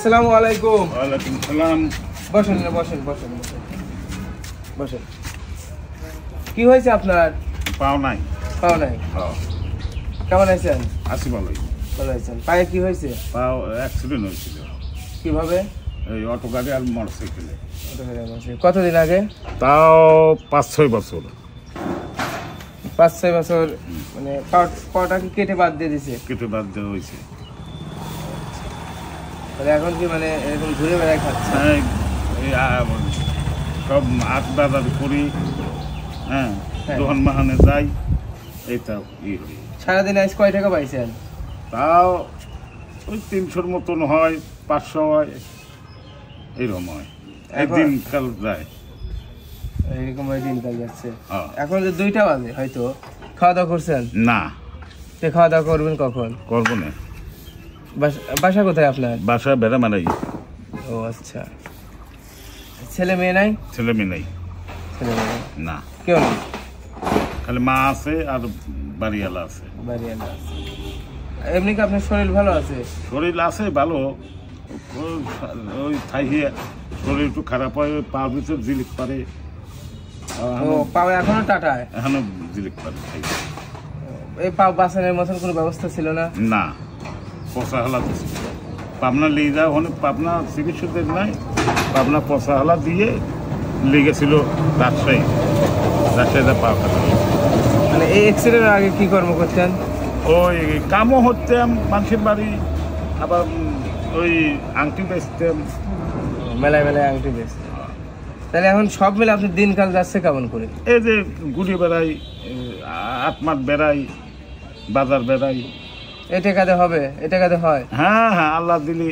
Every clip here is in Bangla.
আসসালামু আলাইকুম। ওয়ালাইকুম সালাম। বসেন না, বসেন বসেন বসেন বসেন। কি হয়েছে আপনার? পাও নাই। পাও নাই? কেমন আছেন? আছি ভালোই। ভালো আছেন। পায়ে কি হয়েছে? পাও অ্যাক্সিডেন্ট হয়েছিল। কিভাবে? এই অটো গাড়ি আর মোটরসাইকেলে। কতদিন আগে? তাও 5-6 বছর। 5-6 বছর। মানে পাটা কি কেটে বাদ দিয়ে দিছে? কেটে বাদ দেওয়া হয়েছে। তাহলে এখন কি মানে এরকম ঘুরে বেড়ায় খাচ্ছে? সব হাট বাজার করি, হ্যাঁ, দোকান মাহানে যাই, এইটা হই। সারাদিন আজ কয় টাকা পাইছেন? তাও ওই 300-র মতন হয়, 500 হয়, এইরকম হয়। একদিন কাল যায়, এরকম দিনকাল যাচ্ছে। হ্যাঁ। এখন যে 2টা বাজে, হয়তো খাওয়া দাওয়া করছেন? না। খাওয়া দাওয়া করবেন কখন? করবো না। বাসা কোথায় আপনার? বাসা বেড়া মারাই। ও আচ্ছা। ছেলে মেয়ে নাই? ছেলে মেয়ে নাই। ছেলে মেয়ে না, কেউ নেই? খালি মা আছে আর বাড়িওয়ালা আছে। বাড়িওয়ালা আছে। এমনি কি আপনার শরীর ভালো আছে? শরীর আছে ভালো, ওই থাইয়ে শরীর একটু খারাপ হয়, পা ভিতর জিলিক পারে। ও পা এখনো টাটায়? এখনো জিলিক পারে। এই পা বাঁচানোর মতন কোনো ব্যবস্থা ছিল না? না, পচা হলা পাবনা নিয়ে যাওয়া, ওখানে পাবনা চিকিৎসকের নাই, পাবনা পচা হলা দিয়ে লেগেছিল রাজশাহীতে পা কাটা। মানে এই অ্যাক্সিডেন্টের আগে কি কর্ম করতেন? ওই কামও হতাম মানুষের বাড়ি, আবার ওই আংটি বেচতাম। মেলায় মেলায় আংটি বেচতেন। তাহলে এখন সব মিলে আপনার দিনকাল যাচ্ছে কেমন করে? এই যে ঘুরে বেড়াই, আটমাট বেড়াই, বাজার বেড়াই। এ টাকাতে হবে? এ টাকাতে হয়? হ্যাঁ হ্যাঁ, আল্লাহ দিলি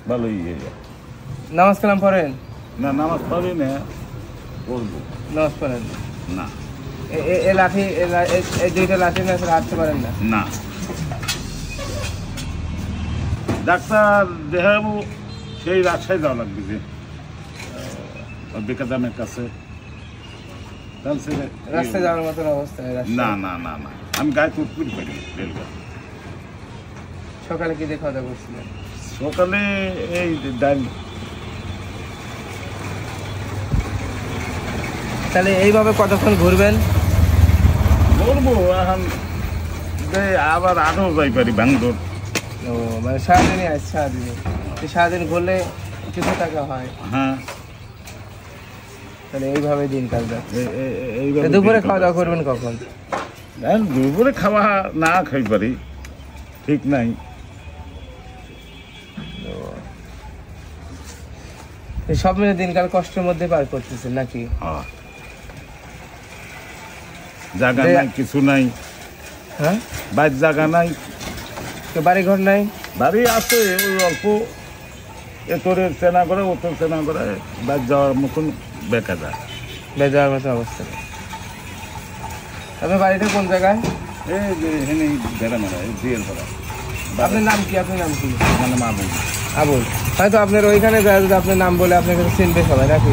ভালোই। নামাজ কালাম পড়েন? না, নামাজ পড়ি না, পড়বো। নামাজ পড়েন না। এই লাঠি, এই 2টা লাঠি না হাঁটতে পারেন না? না, ডাক্তার দেখাবো, সেই রাজশাহী যাওয়া লাগবে যে বেকাদামের কাছে। রাস্তায় যাওয়ার মতন অবস্থা? না না না না, আমি গায়ে টুটপুরি পারি রেলগাড়ি। সকালে কি দিয়ে খাওয়া দাওয়া করছিলেন? সকালে এই ডাল। তাহলে এইভাবে কতক্ষণ ঘুরবেন? বলবো এখন আবার আরও যাই পারি ব্যাঙ্গলোর। ও মানে সারাদিনই আছে? সারাদিন ঘুরলে কিছু টাকা হয়? হ্যাঁ। তাহলে এইভাবে দিনকাল যাচ্ছে। এইভাবে দুপুরে খাওয়া দাওয়া করবেন কখন? দুপুরে খাওয়া না খাই পারি, ঠিক নাই। সব মিলে দিনকাল কষ্টের মধ্যে পার করতেছেন নাকি? জায়গা নাই, কিছু নাই। হ্যাঁ, বাইর জায়গা নাই, বাড়ি ঘর নাই? বাড়ি আছে ওই অল্প, এতরের চেনা করে ওতর চেনা করে, বাইর যাওয়ার মতন বেকা যায়, বেজার মতো অবস্থা। আপনার বাড়িটা কোন জায়গায়? এই যে এখানে বেড়া মেলা, এই বিয়ের বেড়া। আপনার নাম কি? আপনার নাম কি? মানে আবুল। আবুল। হয়তো আপনার ওইখানে যায়, যদি আপনার নাম বলে আপনার কাছে চিনবে সবাই নাকি?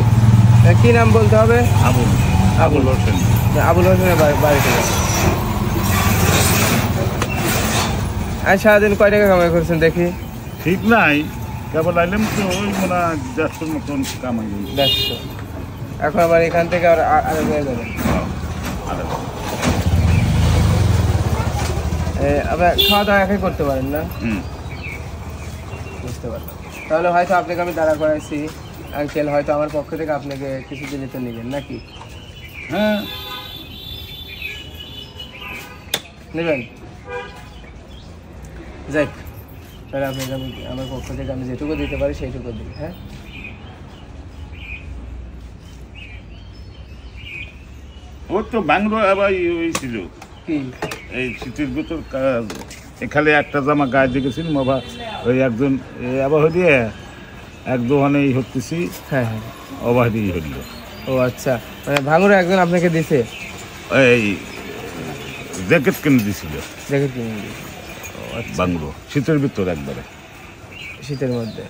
কি নাম বলতে হবে? আবুল। আবুল হোসেন। আবুল হোসেনের বাড়িতে যাবে। আর সারাদিন কয় টাকা কামাই করছেন দেখি? ঠিক নাই, কেবল আইলাম তো ওই মনে 150-র মতন কামাই। 150। এখন আবার এখান থেকে আর হয়ে যাবে। আপনার খাওয়া দাওয়া একাই করতে পারেন না? বুঝতে পারলাম। তাহলে হয়তো আপনাকে আমি দাঁড়া করাইছি আঙ্কেল, হয়তো আমার পক্ষ থেকে আপনাকে কিছু দিলে তো নেবেন নাকি? হ্যাঁ, নেবেন? যাই, তাহলে আপনাকে আমি আমার পক্ষ থেকে আমি যেটুকু দিতে পারি সেইটুকু দিই। হ্যাঁ, ওর তো ব্যাঙ্গলোর আবার হয়েছিল কি এই শীতের ভিতর। এখানে একটা জামা গায়ে দেখেছিল বাবা, ওই একজন আবার হইলে এক দোকানে হতেছি। হ্যাঁ হ্যাঁ, অবাধি হইল। ও আচ্ছা, মানে ভাঙুরে একজন আপনাকে দিছে? এই জ্যাকেট কিনে দিছিল। জ্যাকেট কিনে দিয়েছে? বাংলো শীতের ভিতর একবারে, শীতের মধ্যে।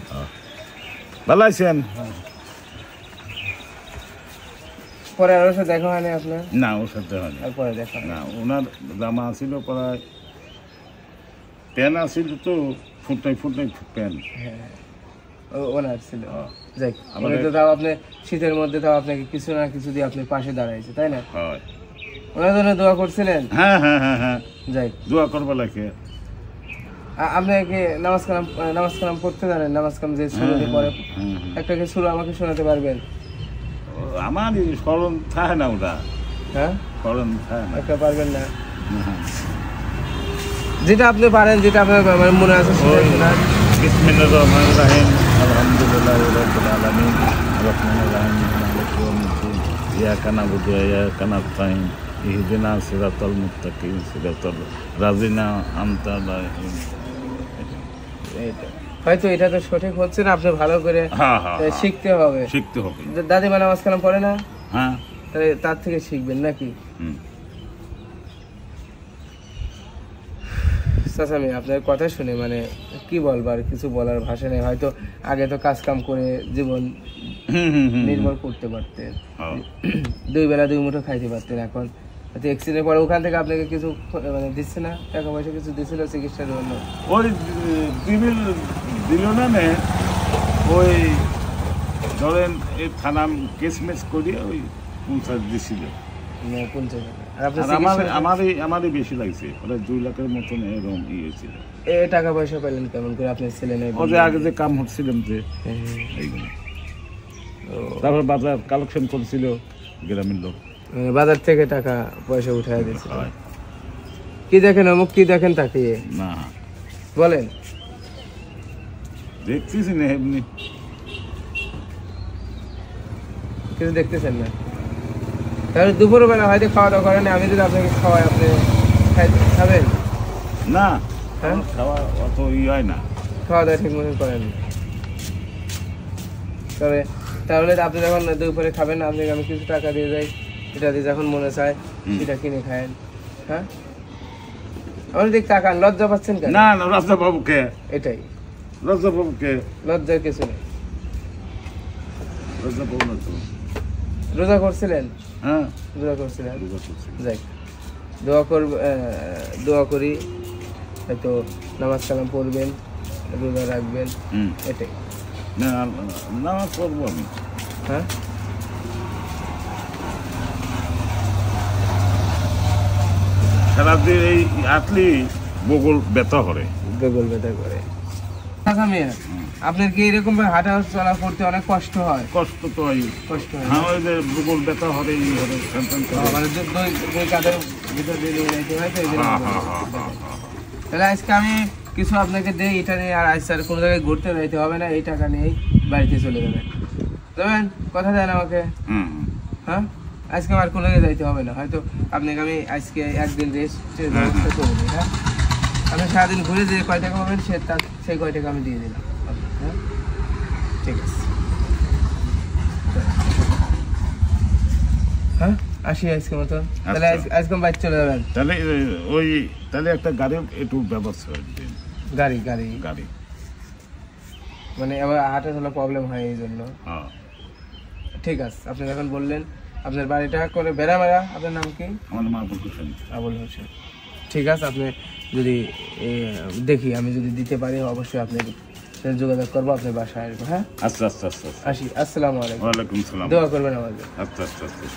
ভালো আছেন? পরে আর ওর সাথে দেখা হয়নি আপনার? না, ওর সাথে হয়নি। আর পরে দেখা না, ওনার জামা ছিল প্রায়, প্যান আসিল তো ফুটাই ফুটাই প্যান। হ্যাঁ, ওনার ছিল। হ্যাঁ। যাই তো তাও আপনি শীতের মধ্যে তাও আপনাকে কিছু না কিছু দিয়ে আপনি পাশে দাঁড়াইছে, তাই না? হয়। ওনার জন্য দোয়া করছিলেন? হ্যাঁ হ্যাঁ হ্যাঁ হ্যাঁ, যাই দোয়া করবো লাগে। আপনাকে নামাজ কালাম পড়তে জানেন? নামাজ কালাম যে সুরতে পড়ে একটা কি সুরা আমাকে শোনাতে পারবেন? আমার স্মরণ থাকে না ওটা, হ্যাঁ স্মরণ থাকে না। একটা পারবেন না? যেটা আপনি পারেন, যেটা আপনার মানে মনে আছে সেটাই শোনান। বিসমিল্লাহির রহমানির রহিম, আলহামদুলিল্লাহি রাব্বিল আলামিন, আর-রাহমানির রহিম, মালিকি ইয়াউমিদ্দিন, ইয়াকা না'বুদু ওয়া ইয়াকা নাস্তাইন, ইহদিনা সিরাতাল মুস্তাকিম, সিরাতাল লাযিনা আন'আমতা আলাইহিম। হয়তো এটা তো সঠিক হচ্ছে না, আপনি ভালো করে হ্যাঁ হ্যাঁ, শিখতে হবে। শিখতে হবে। দাদিমা নামাজ কালাম পড়ে না? হ্যাঁ, তাহলে তার থেকে শিখবেন নাকি? চাচামি আপনার কথা শুনে মানে কি বলবার, কিছু বলার ভাষা নেই। হয়তো আগে তো কাজ কাম করে জীবন নির্ভর করতে পারতেন, 2 বেলা 2 মুঠো খাইতে পারতেন। এখন অ্যাক্সিডেন্ট পরে ওখান থেকে আপনাকে কিছু মানে দিচ্ছে না, টাকা পয়সা কিছু দিচ্ছিল চিকিৎসার জন্য? ওই দিল না নে, ওই ধরেন এই থানা কেসমেস করিয়ে ওই 50 দিছিল। আমারই বেশি লাগছে, ওরা 2 লাখের মতন এরকম হয়েছিল। টাকা পয়সা পেলেন কেমন করে? আপনার ছেলে নেই? ও যে আগে যে কাম হচ্ছিলাম যে এইগুলো, তারপর বাজার কালেকশন করছিল গ্রামের লোক, বাজার থেকে টাকা পয়সা উঠায় দিয়েছিল। কি দেখেন অমুক, কি দেখেন তাকে না বলেন? দেখতেছি না, এমনি কিছু দেখতেছেন না? তাহলে দুপুরবেলা হয়তো খাওয়া দাওয়া করেন, আমি যদি আপনাকে খাওয়াই আপনি খাবেন না? হ্যাঁ, খাওয়া অত হয় না, খাওয়া দাওয়া ঠিক মতন করেন। তবে তাহলে আপনি যখন দুপুরে খাবেন, আপনাকে আমি কিছু টাকা দিয়ে যাই, এটা দিয়ে যখন মনে চায় এটা কিনে খায়েন। হ্যাঁ, আমার দিক তাকান, লজ্জা পাচ্ছেন কেন? না না, রাজা বাবুকে, এটাই রাজা বাবুকে, লজ্জার কিছু নেই। রাজা বাবু না তো। রোজা করছিলেন? হ্যাঁ, দোয়া করছিলেন। করছি। যাই দোয়া করি, হয়তো নামাজ কালাম পড়বেন, রোজা রাখবেন, এটাই। না নামাজ পড়বো আমি। হ্যাঁ, সারাদিন এই আটলি বগল ব্যথা করে, বেগল ব্যথা করে। আপনার কি এরকম ভাবে হাঁটা চলা করতে অনেক কষ্ট হয়? কষ্ট তো হয়, কষ্ট হয়। হ্যাঁ, ওই যে বগল ব্যথা হবে, এই হবে মানে দুই কাঁধের ভিতর দিয়ে যাইতে হয় তো, এই জন্য। তাহলে আজকে আমি কিছু আপনাকে দেই, এটা নিয়ে আর আজ স্যার কোনো জায়গায় ঘুরতে যাইতে হবে না, এই টাকা নিয়েই বাড়িতে চলে যাবেন। যাবেন? কথা দেন আমাকে। হ্যাঁ, আজকে আমার কোনো জায়গায় যাইতে হবে না। হয়তো আপনাকে আমি আজকে একদিন রেস্টের ব্যবস্থা করে দিই। হ্যাঁ, আপনি সারাদিন ঘুরে যে কয় টাকা পাবেন সেই কয় টাকা আমি দিয়ে দিলাম। হ্যাঁ, ঠিক আছে। হ্যাঁ, আসি আজকে মতন। তাহলে আজকে বাইক চলে যাবেন। তাহলে একটা গাড়ির একটু ব্যবস্থা দিন। গাড়ি মানে আবার হাঁটা চলা প্রবলেম হয় এই জন্য। ঠিক আছে, আপনি যখন বললেন আপনার বাড়িটা করে বেড়ামেড়া, আপনার নাম কি? আমার নাম আবুল হোসেন। আবুল হোসেন, ঠিক আছে। আপনি যদি দেখি আমি যদি দিতে পারি, অবশ্যই আপনি যোগাযোগ করবো, আপনার বাসায় আসবো। হ্যাঁ, আচ্ছা আচ্ছা আচ্ছা, আসি। আসসালামু আলাইকুম। ওয়ালাইকুম সালাম। দোয়া করবেন আমাদের। আচ্ছা আচ্ছা আচ্ছা।